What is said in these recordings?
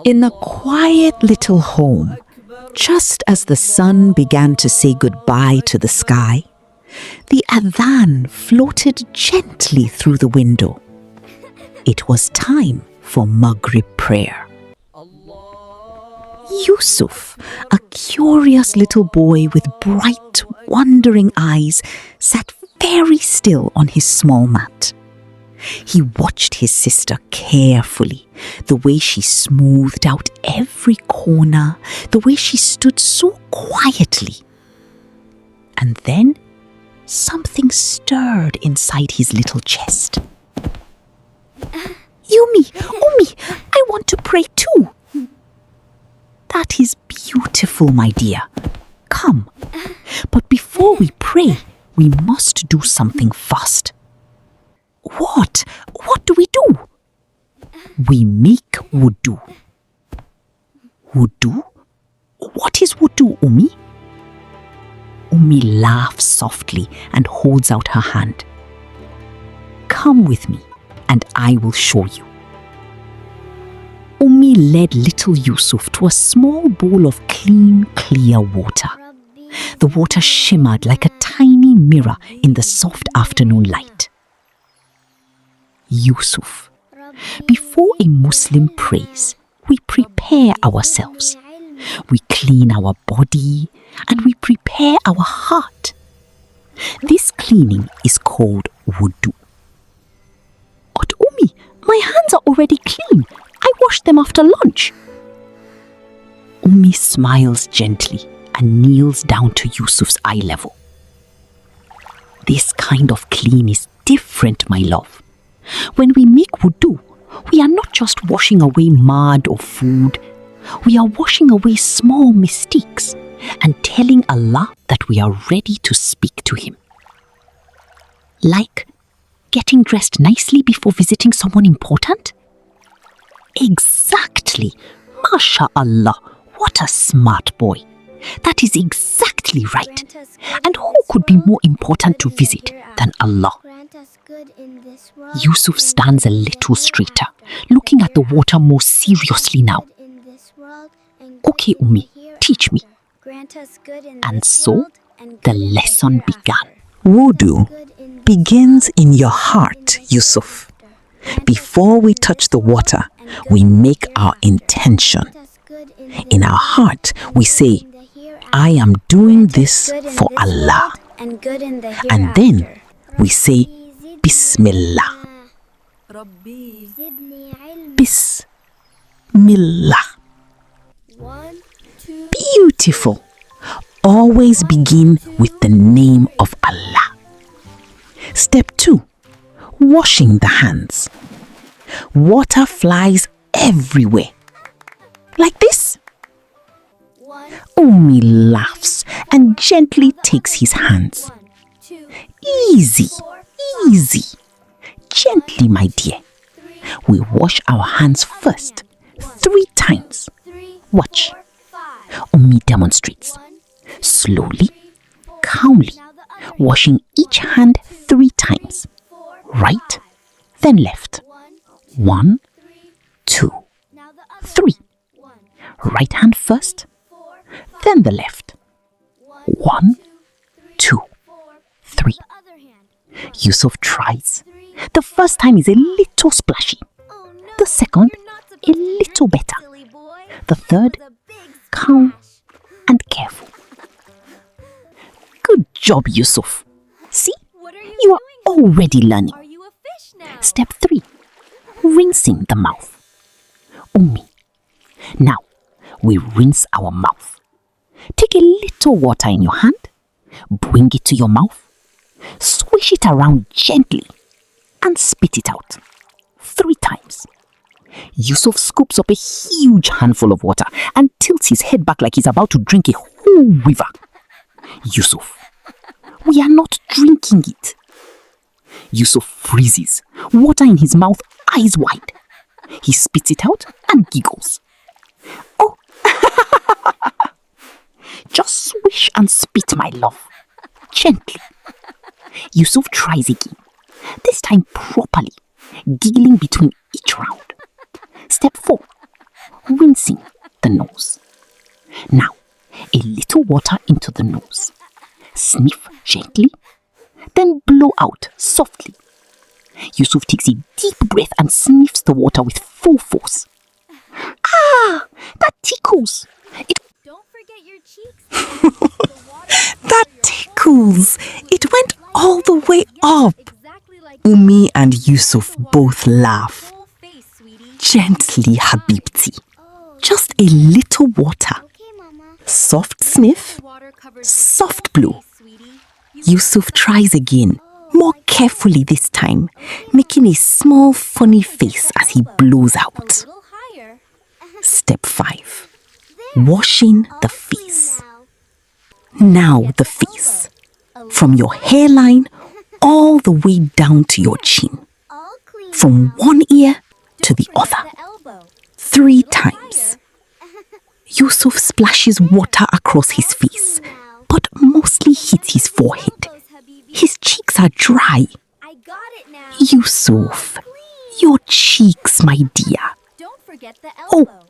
In a quiet little home, just as the sun began to say goodbye to the sky, the adhan floated gently through the window. It was time for Maghrib prayer. Yusuf, a curious little boy with bright, wondering eyes, sat very still on his small mat. He watched his sister carefully, the way she smoothed out every corner, the way she stood so quietly. And then something stirred inside his little chest. Umi, I want to pray too. That is beautiful, my dear. Come. But before we pray, we must do something first. What? What do we do? We make wudu. Wudu? What is wudu, Umi? Umi laughs softly and holds out her hand. Come with me and I will show you. Umi led little Yusuf to a small bowl of clean, clear water. The water shimmered like a tiny mirror in the soft afternoon light. Yusuf, before a Muslim prays, we prepare ourselves. We clean our body and we prepare our heart. This cleaning is called wudu. But Umi, my hands are already clean. I washed them after lunch. Umi smiles gently and kneels down to Yusuf's eye level. This kind of clean is different, my love. When we make wudu, we are not just washing away mud or food. We are washing away small mistakes and telling Allah that we are ready to speak to Him. Like getting dressed nicely before visiting someone important? Exactly. MashaAllah, what a smart boy. That is exactly right. And who could be more important to visit than Allah? Yusuf stands a little straighter, looking at the water more seriously now. Okay, Umi, teach me. And so, the lesson began. Wudu begins in your heart, Yusuf. Before we touch the water, we make our intention. In our heart, we say, I am doing this for Allah. And then we say, Bismillah. Bismillah. Beautiful. Always begin with the name of Allah. Step 2. Washing the hands. Water flies everywhere. Like this. Umi laughs and gently takes his hands. Easy, easy. Gently, my dear. We wash our hands first, 3 times. Watch. Umi demonstrates. Slowly, calmly, washing each hand 3 times. Right, then left. 1, 2, 3. Right hand first, then the left. 1, 2, 3. Yusuf tries. The first time is a little splashy. The second, a little better. The third, calm and careful. Good job, Yusuf. See, you are already learning. Step 3, rinsing the mouth. Umi. Now, we rinse our mouth. Take a little water in your hand, bring it to your mouth, swish it around gently, and spit it out 3 times. Yusuf scoops up a huge handful of water and tilts his head back like he's about to drink a whole river. Yusuf, we are not drinking it. Yusuf freezes, water in his mouth, eyes wide. He spits it out and giggles. Oh, just swish and spit, my love. Gently. Yusuf tries again, this time properly, giggling between each round. Step 4, rinsing the nose. Now, a little water into the nose. Sniff gently, then blow out softly. Yusuf takes a deep breath and sniffs the water with full force. Ah, that tickles. Don't forget your cheeks. That tickles. It went all the way up. Exactly like Umi and Yusuf both laugh. whole face, sweetie. Gently, Habibti. Just a little water. Okay, Mama. Soft sniff, Water covers soft blow. your face, sweetie. Yusuf tries again, more carefully this time, making a small funny face as he blows A out. little higher. Step 5. Washing the face. Now. Now the face. From your hairline all the way down to your chin. All clean. From one ear to the Forget other. the elbow. 3 times. Yusuf splashes water across his face, but mostly hits his forehead. Elbows, Habibi. His cheeks are dry. I got it now. Yusuf, your cheeks, my dear. Don't forget the Oh, elbow.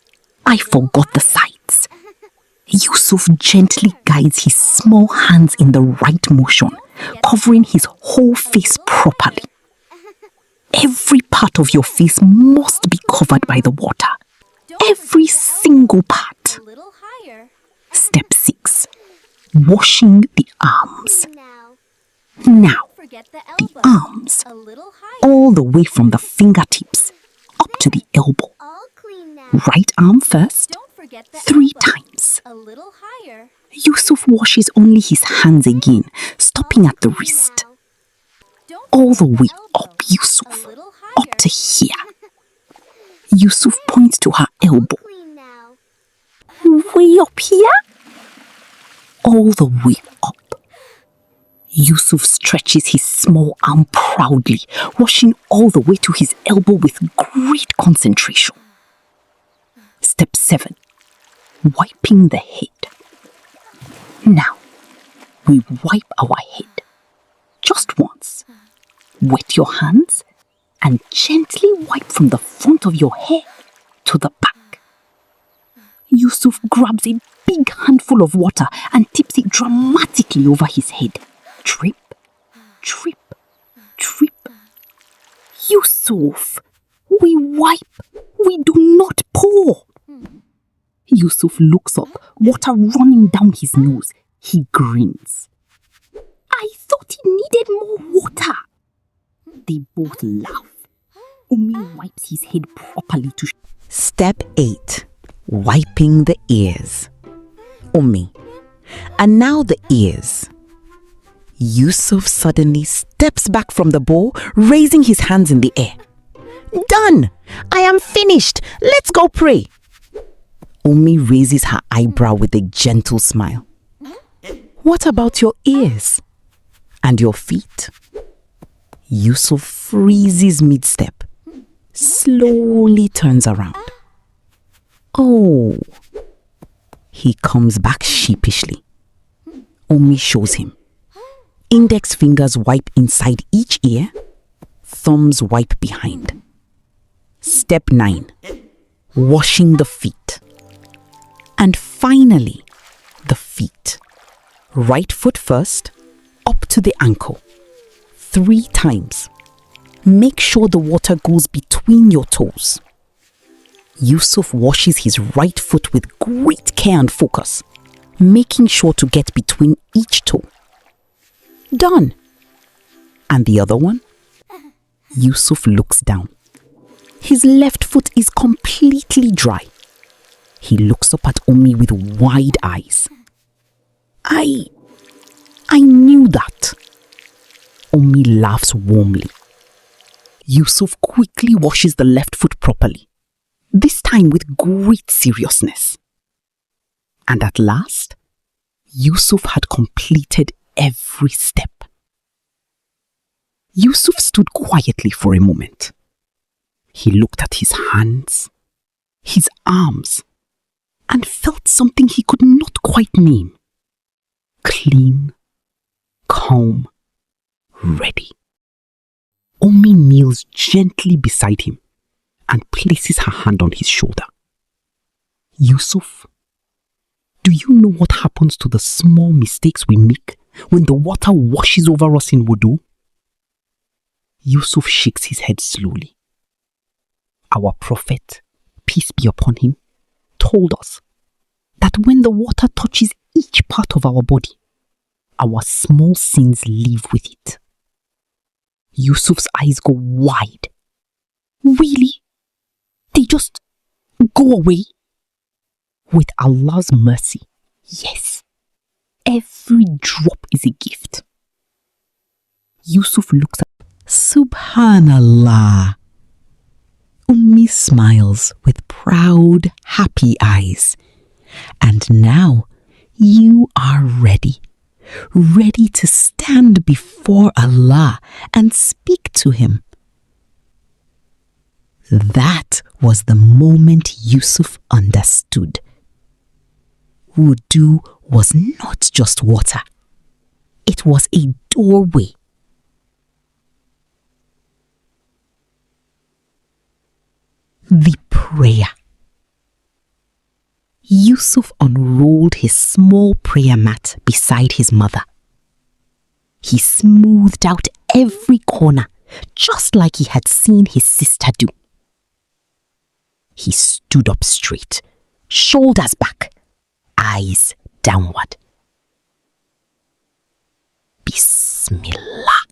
I forgot the sides. Yusuf gently guides his small hands in the right motion, covering his whole face properly. Every part of your face must be covered by the water. Every single part. A little higher. Step 6. Washing the arms. Now. Now, Forget the the elbow. arms, A little higher. all the way from the fingertips up to the elbow. All clean now. Right arm first, Don't forget the 3 elbow. times. A little higher. Yusuf washes only his hands again, stopping at the wrist. Now. Don't All the forget way elbow. up, Yusuf, A little higher. up to here. Yusuf points to her elbow. Clean now. Way up here? All the way up. Yusuf stretches his small arm proudly, washing all the way to his elbow with great concentration. Step 7. Wiping the head. Now, we wipe our head. Just once. Wet your hands and gently wipe from the front of your hair to the back. Yusuf grabs a big handful of water and tips it dramatically over his head. Drip, drip, drip. Yusuf, we wipe, we do not pour. Yusuf looks up, water running down his nose. He grins. I thought he needed more water. They both laugh. Umi wipes his head properly to... Step 8. Wiping the ears. Umi. And now the ears. Yusuf suddenly steps back from the bowl, raising his hands in the air. Done! I am finished! Let's go pray! Umi raises her eyebrow with a gentle smile. What about your ears? And your feet? Yusuf freezes mid-step, slowly turns around. Oh! He comes back sheepishly. Umi shows him. Index fingers wipe inside each ear, thumbs wipe behind. Step 9. Washing the feet. And finally, the feet. Right foot first, up to the ankle. 3 times. Make sure the water goes between your toes. Yusuf washes his right foot with great care and focus, making sure to get between each toe. Done. And the other one? Yusuf looks down. His left foot is completely dry. He looks up at Umi with wide eyes. I knew that. Umi laughs warmly. Yusuf quickly washes the left foot properly, this time with great seriousness. And at last, Yusuf had completed every step. Yusuf stood quietly for a moment. He looked at his hands, his arms, and felt something he could not quite name. Clean, calm, ready. Umi kneels gently beside him and places her hand on his shoulder. Yusuf, do you know what happens to the small mistakes we make when the water washes over us in wudu? Yusuf shakes his head slowly. Our prophet, peace be upon him, told us that when the water touches each part of our body, our small sins leave with it. Yusuf's eyes go wide. Really? They just go away? With Allah's mercy, yes. Every drop is a gift. Yusuf looks up. Subhanallah. Ummi smiles with proud, happy eyes. And now you are ready to stand before Allah and speak to Him. That was the moment Yusuf understood. Wudu was not just water. It was a doorway. The prayer. Yusuf unrolled his small prayer mat beside his mother. He smoothed out every corner, just like he had seen his sister do. He stood up straight, shoulders back, eyes downward. Bismillah.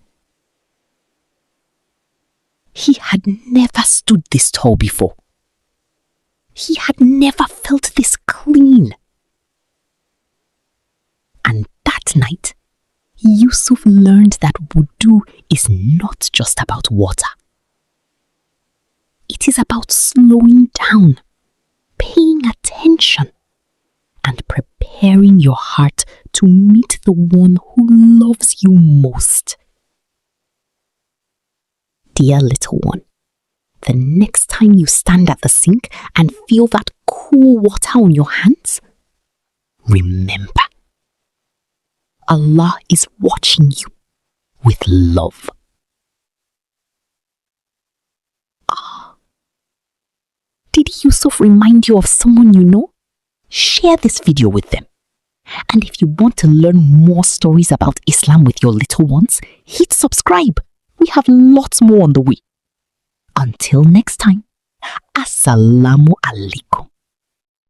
He had never stood this tall before. He had never felt this clean. And that night, Yusuf learned that wudu is not just about water. It is about slowing down, paying attention, and preparing your heart to meet the one who loves you most. Dear little one, the next time you stand at the sink and feel that cool water on your hands, remember, Allah is watching you with love. Did Yusuf remind you of someone you know? Share this video with them. And if you want to learn more stories about Islam with your little ones, hit subscribe. We have lots more on the way. Until next time, Assalamu Alaikum.